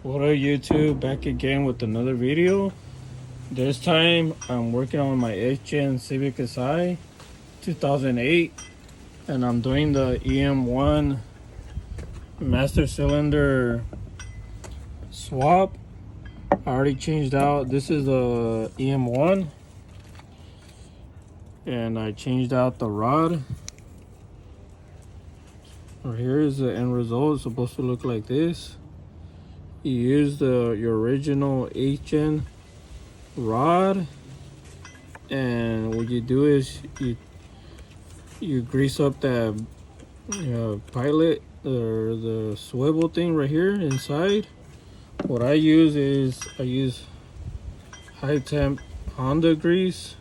What up YouTube, back again with another video. This time I'm working on my 8th gen Civic Si 2008 and I'm doing the EM1 Master cylinder swap. I already changed out, this is the EM1 and I changed out the rod. Right here is the end result. It's supposed to look like this. You use your original 8th gen rod, and what you do is you grease up that pilot or the swivel thing right here inside. What I use is high temp Honda grease.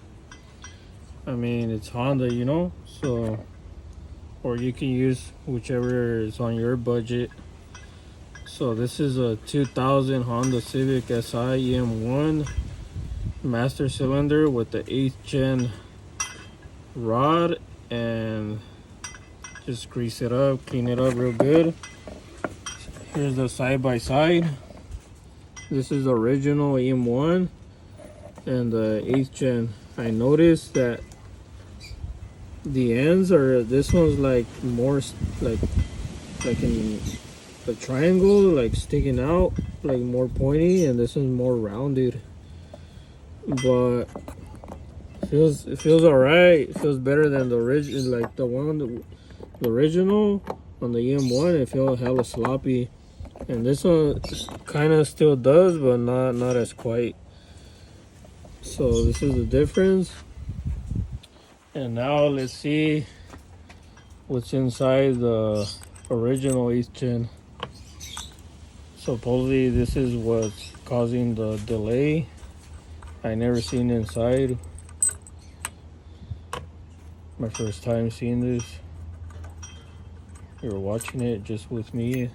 I mean, it's Honda, you know, so, or you can use whichever is on your budget. So this is a 2000 Honda Civic Si EM1 Master cylinder with the 8th gen rod, and just grease it up, clean it up real good. Here's the side by side. This is the original EM1 and the 8th gen. I noticed that the ends are, this one's like more like in the triangle, like sticking out, like more pointy, and this one's more rounded. But it feels all right. It feels better than the original, like the original on the EM1. It feels hella sloppy, and this one kind of still does, but not as quite. So this is the difference. And now let's see what's inside the original 8th gen. Supposedly this is what's causing the delay. I never seen inside. My first time seeing this. You're watching it just with me.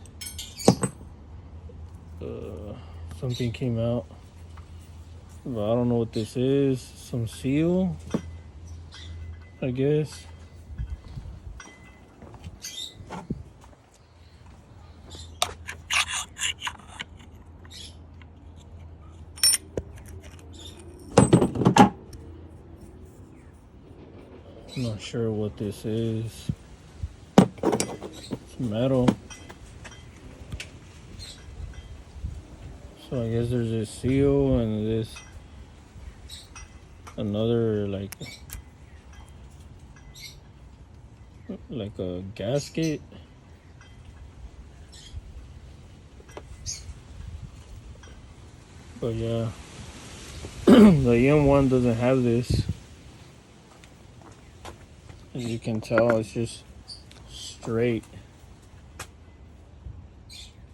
Something came out, but I don't know what this is. Some seal, I guess. I'm not sure what this is. It's metal. So I guess there's a seal and this another like a gasket. But yeah, the EM1 doesn't have this. As you can tell, it's just straight.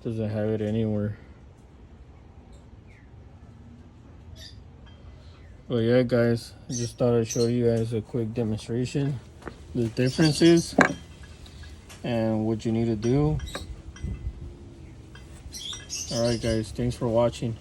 Doesn't have it anywhere. But yeah guys, I just thought I'd show you guys a quick demonstration, the differences and what you need to do. Alright guys, thanks for watching.